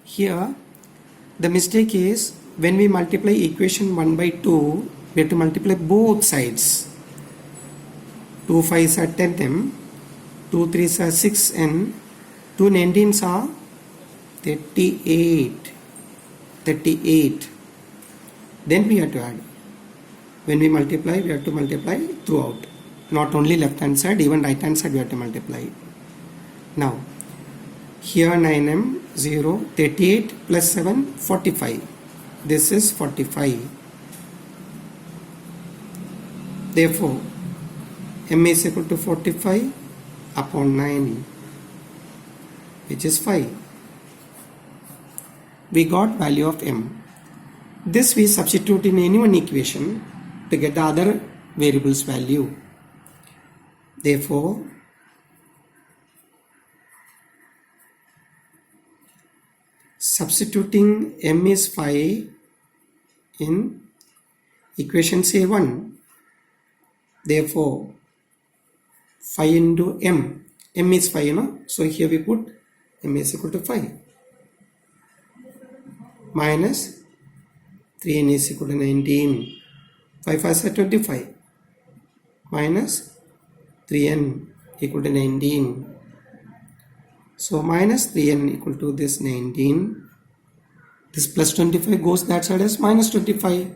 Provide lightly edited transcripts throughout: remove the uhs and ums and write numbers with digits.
Here the mistake is when we multiply equation 1 by 2, we have to multiply both sides. 2 5s are 10m, 2 3s are 6n, 2 19s are 38. Then we have to add. When we multiply, we have to multiply throughout. Not only left hand side, even right hand side we have to multiply. Now, here 9m, 0, 38 plus 7, 45. This is 45. Therefore, m is equal to 45 upon 9, which is 5. We got value of m. This we substitute in any one equation to get the other variable's value. Therefore, substituting m is 5 in equation say 1. Therefore, 5 into m is 5, so here we put m is equal to 5 minus 3n is equal to 19. 5 5 are 25 minus 3n equal to 19. So minus 3n equal to this 19. This plus 25 goes that side as minus 25.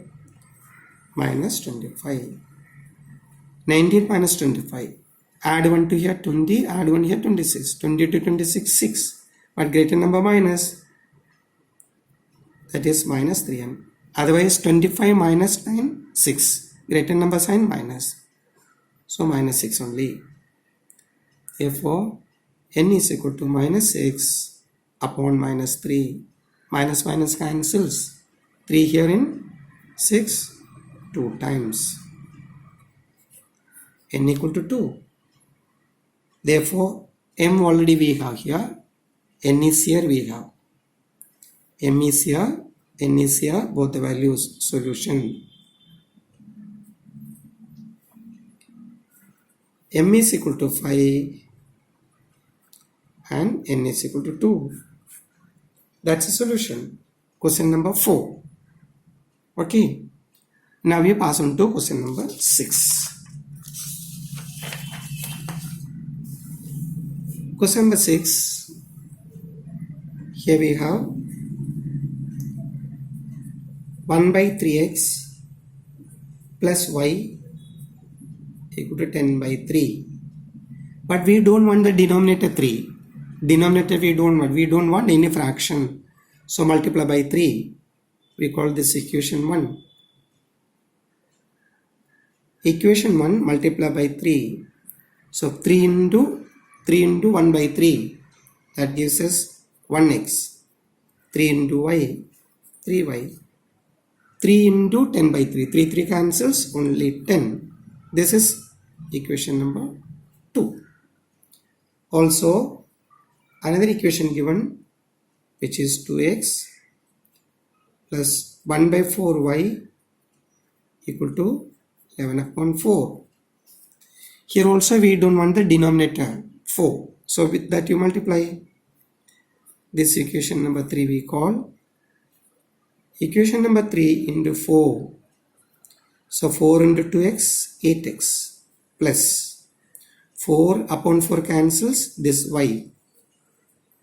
Minus 25. 19 minus 25. Add 1 to here 20, add 1 here 26. 20 to 26, 6. But greater number minus, that is minus 3n. Otherwise 25 minus 9, 6. Greater number sign minus. So minus 6 only. Therefore, n is equal to minus 6 upon minus 3. Minus minus cancels. 3 here in 6, 2 times. N equal to 2. Therefore, m already we have here. N is here we have. M is here. N is here. Both the values. Solution. M is equal to 5 and n is equal to 2. That's the solution. Question number 4. Okay. Now we pass on to question number 6. Question number 6. Here we have 1 by 3x plus y equal to 10 by 3. But we don't want the denominator 3. Denominator we don't want any fraction. So multiply by 3. We call this equation 1. Equation 1 multiply by 3. So 3 into 1 by 3. That gives us 1x. 3 into y. 3y. 3 into 10 by 3. 3 cancels, only 10. This is equation number 2. Also, another equation given, which is 2x plus 1 by 4y equal to 11 upon 4. Here also we don't want the denominator 4. So with that you multiply. This equation number 3 we call equation number 3 into 4. So 4 into 2x, 8x plus 4 upon 4 cancels, this y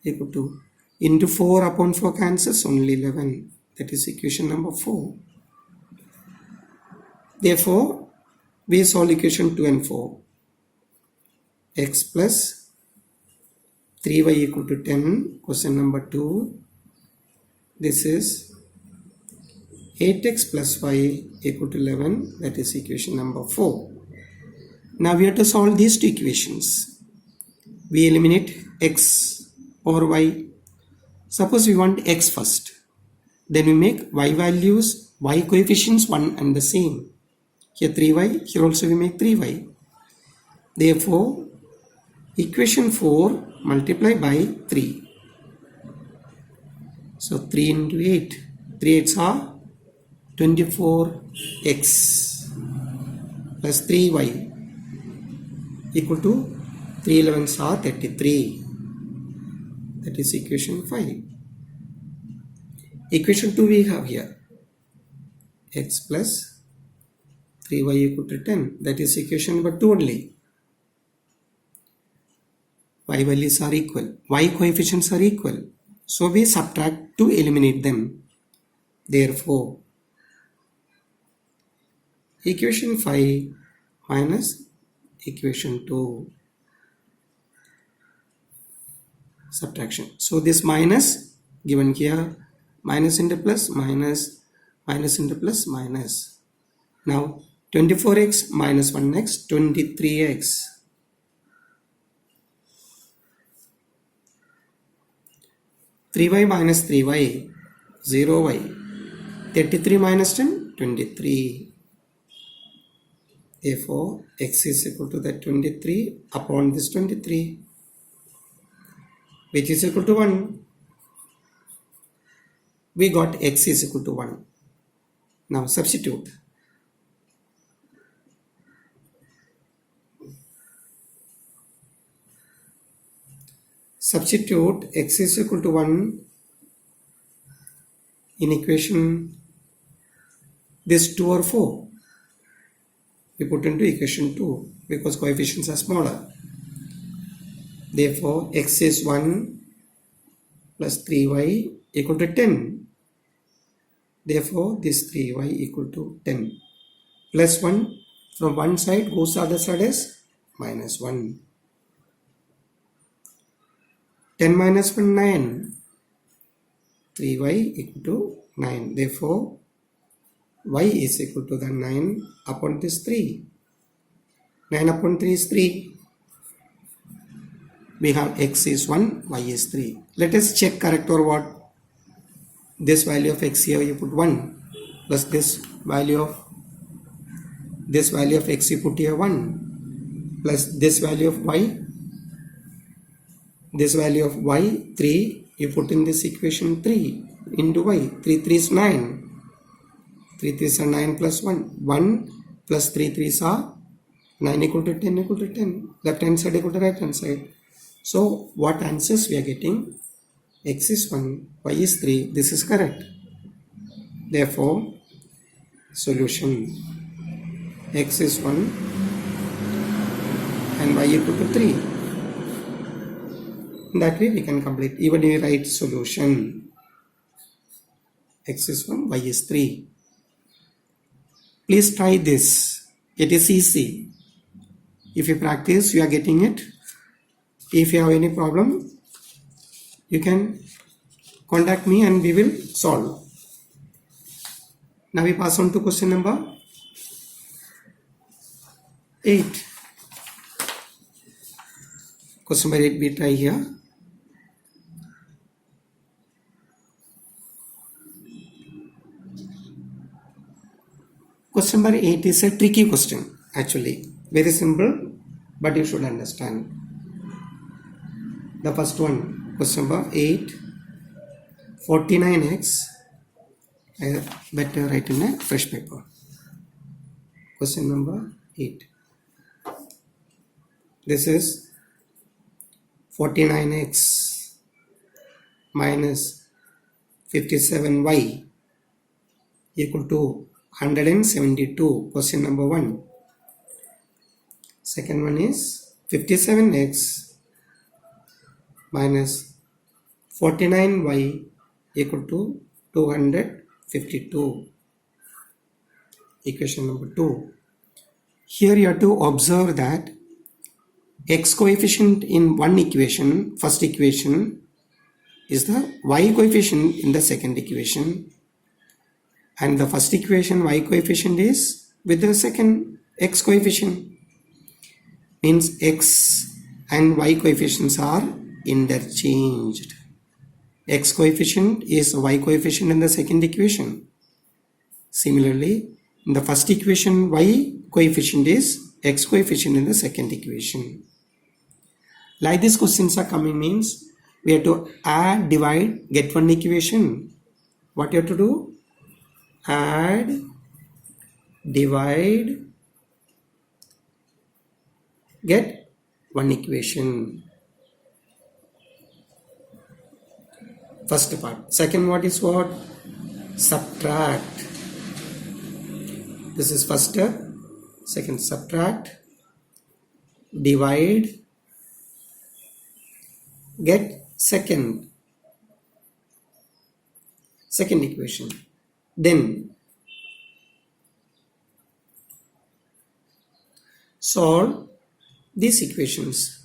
equal to into 4 upon 4 cancels, only 11. That is equation number 4. Therefore, we solve equation 2 and 4. X plus 3y equal to 10. Question number 2. This is 8x plus y equal to 11. That is equation number 4. Now we have to solve these two equations. We eliminate x or y. Suppose we want x first. Then we make y values, y coefficients 1 and the same. Here 3y, here also we make 3y. Therefore, equation 4 multiply by 3. So 3 into 8. 3 8s are 24x plus 3y equal to 3 11s are 33. That is equation 5. Equation 2 we have here. X plus 3y equal to 10. That is equation number 2 only. Y values are equal. Y coefficients are equal. So we subtract to eliminate them. Therefore, equation 5 minus equation 2. Subtraction. So this minus given here, minus into plus, minus, minus into plus, minus. Now 24x minus 1x, 23x. 3y minus 3y, 0y. 33 minus 10, 23. Therefore, x is equal to that 23 upon this 23, which is equal to 1. We got x is equal to 1. Now substitute. Substitute x is equal to 1 in equation this 2 or 4. We put into equation 2 because coefficients are smaller. Therefore, x is 1 plus 3y equal to 10. Therefore, this 3y equal to 10. Plus 1 from one side goes to the other side as minus 1. 10 minus 1, 9. 3y equal to 9. Therefore, y is equal to the 9 upon this 3. 9 upon 3 is 3. We have x is 1, y is 3. Let us check correct or what. This value of x here you put 1 plus this value of x you put here 1 plus this value of y. This value of y 3 you put in this equation 3 into y. 3 3 is 9. 3 3s are 9 plus 1. 1 plus 3 3s are 9 equal to 10 equal to 10. Left hand side equal to right hand side. So what answers we are getting? X is 1, y is 3. This is correct. Therefore, solution x is 1 and y equal to 3. That way we can complete. Even if we write solution x is 1, y is 3. Please try this. It is easy. If you practice, you are getting it. If you have any problem, you can contact me and we will solve. Now we pass on to question number 8. Question number 8 we try here. Question number 8 is a tricky question actually. Very simple, but you should understand. The first one, question number 8, 49x. I better write in a fresh paper. Question number 8. This is 49x minus 57y equal to 172. Question number 1. Second one is 57x minus 49y equal to 252. Equation number 2. Here you have to observe that x coefficient in one equation, first equation, is the y coefficient in the second equation, and the first equation y coefficient is with the second x coefficient. Means x and y coefficients are interchanged. X coefficient is y coefficient in the second equation. Similarly, in the first equation, y coefficient is x coefficient in the second equation. Like these questions are coming means we have to add, divide, get one equation. What you have to do? Add, divide, get one equation. First part. Second, what is what? subtract. This is first step. Second, subtract, divide, get second equation. Then solve these equations.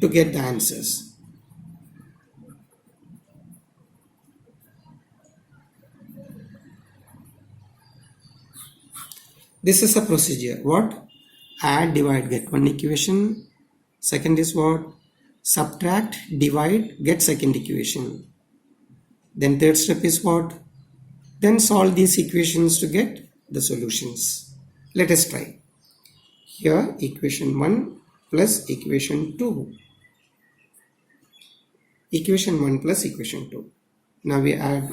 To get the answers. This is a procedure. What? Add, divide, get one equation. Second is what? Subtract, divide, get second equation. Then third step is what? Then solve these equations to get the solutions. Let us try. Here equation 1 plus equation 2. Equation 1 plus equation 2. Now we add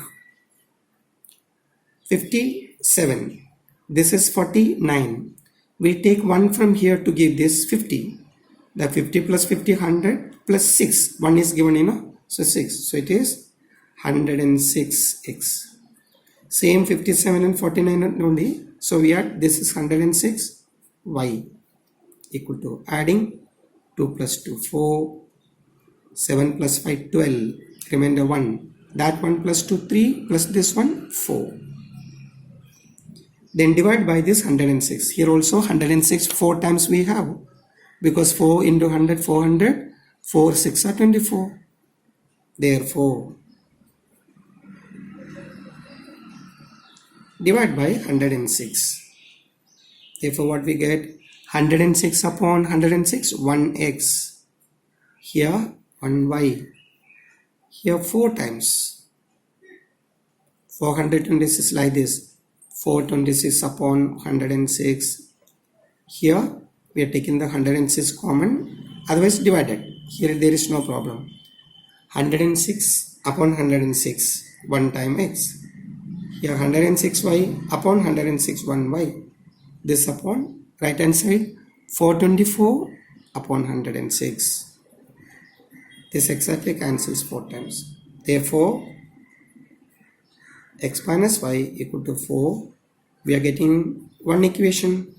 57. This is 49. We take 1 from here to give this 50. The 50 plus 50, 100 plus 6. 1 is given, so 6. So it is 106x. Same 57 and 49 only. So we add, this is 106y equal to, adding 2 plus 2, 4. 7 plus 5, 12. Remainder 1. That 1 plus 2, 3. Plus this one, 4. Then divide by this 106. Here also 106 4 times we have. Because 4 into 100, 400. 4, 6 are 24. Therefore, divide by 106. Therefore, what we get? 106 upon 106, 1x. Here, 1y. Here 4 times. 426 like this. 426 upon 106. Here we are taking the 106 common, otherwise divided. Here there is no problem. 106 upon 106, 1 time x. Here 106y upon 106, 1y. This upon right hand side, 424 upon 106. This exactly cancels 4 times. Therefore, x minus y equal to 4. We are getting one equation.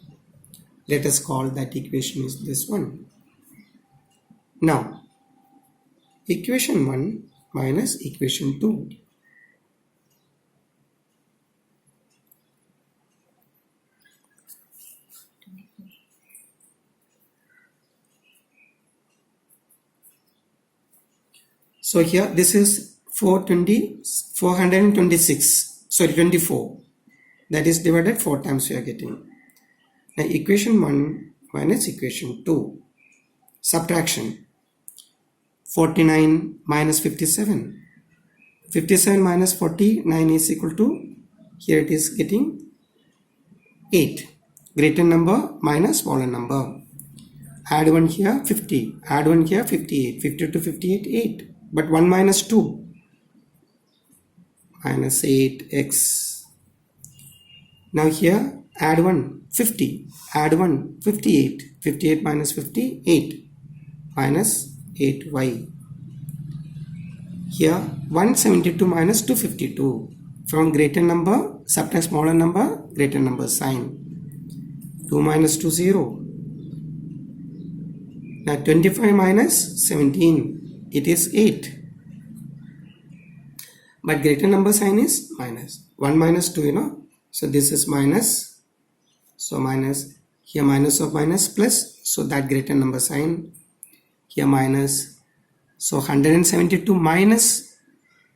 Let us call that equation is this one. Now, equation 1 minus equation 2. So here this is 426, sorry 24. That is divided 4 times we are getting. Now equation 1 minus equation 2. Subtraction. 49 minus 57. 57 minus 49 is equal to, here it is getting 8. Greater number minus smaller number. Add 1 here 50. Add 1 here 58. 50 to 58, 8. But 1 minus 2. Minus 8x. Now here add 1 50. Add 1 58. 58 minus 50, 8. Minus 8y. Here 172 minus 252. From greater number subtract smaller number, greater number sign. 2 minus 2, 0. Now 25 minus 17. It is 8. But greater number sign is minus. 1 minus 2, So this is minus. So minus. Here minus of minus plus. So that greater number sign. Here minus. So 172 minus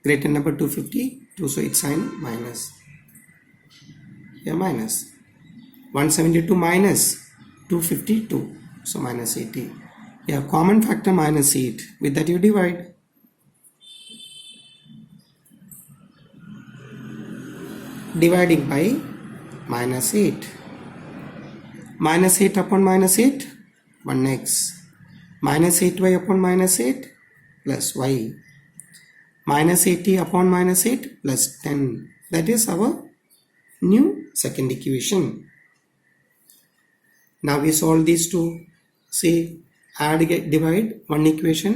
greater number 252. So it's sign minus. Here minus. 172 minus 252. So minus 80. Here common factor minus 8. With that you divide. Dividing by minus 8. Minus 8 upon minus 8, 1x. Minus 8y upon minus 8 plus y. Minus 80 upon minus 8 plus 10. That is our new second equation. Now we solve these two. See, add, divide one equation,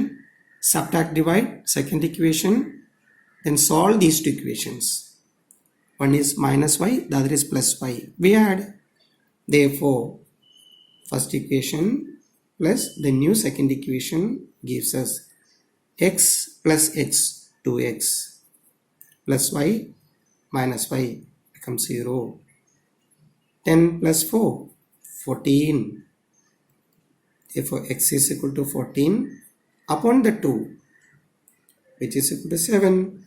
subtract, divide second equation, then solve these two equations. One is minus y, the other is plus y. We add. Therefore, first equation plus the new second equation gives us x plus x, 2x, plus y minus y becomes 0. 10 plus 4, 14. Therefore, x is equal to 14 upon the 2, which is equal to 7.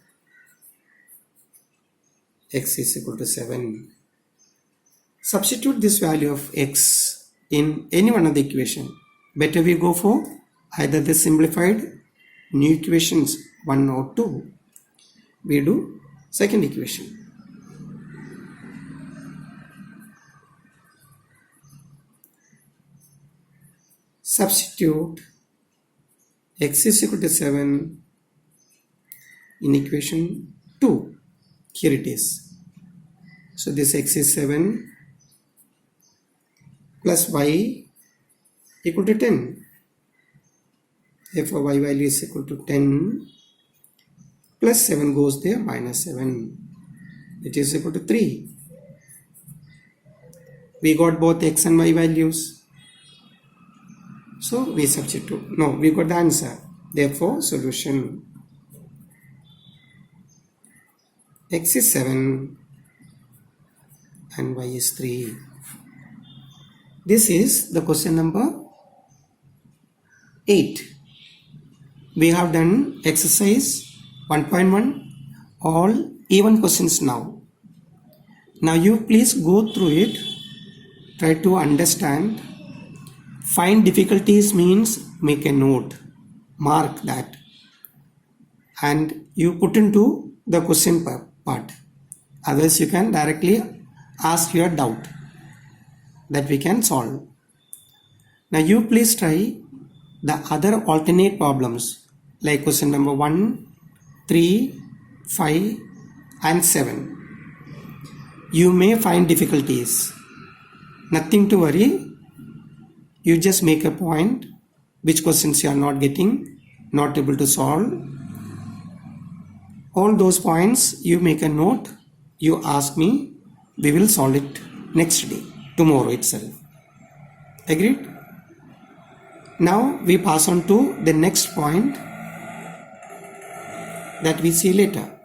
X is equal to 7. Substitute this value of x in any one of the equation. Better we go for either the simplified new equations 1 or 2. We do second equation. Substitute x is equal to 7 in equation 2. Here it is. So this x is 7 plus y equal to 10. Therefore y value is equal to 10 plus 7 goes there, minus 7, which is equal to 3. We got both x and y values. So we substitute. No, we got the answer. Therefore, solution x is 7 and y is 3. This is the question number 8. We have done exercise 1.1, all even questions now. Now you please go through it, try to understand. Find difficulties means make a note, mark that, and you put into the question part. Otherwise you can directly ask your doubt that we can solve. Now you please try the other alternate problems like question number 1, 3, 5 and 7. You may find difficulties. Nothing to worry. You just make a point which questions you are not getting, not able to solve. All those points you make a note, you ask me, we will solve it next day, tomorrow itself. Agreed? Now we pass on to the next point that we see later.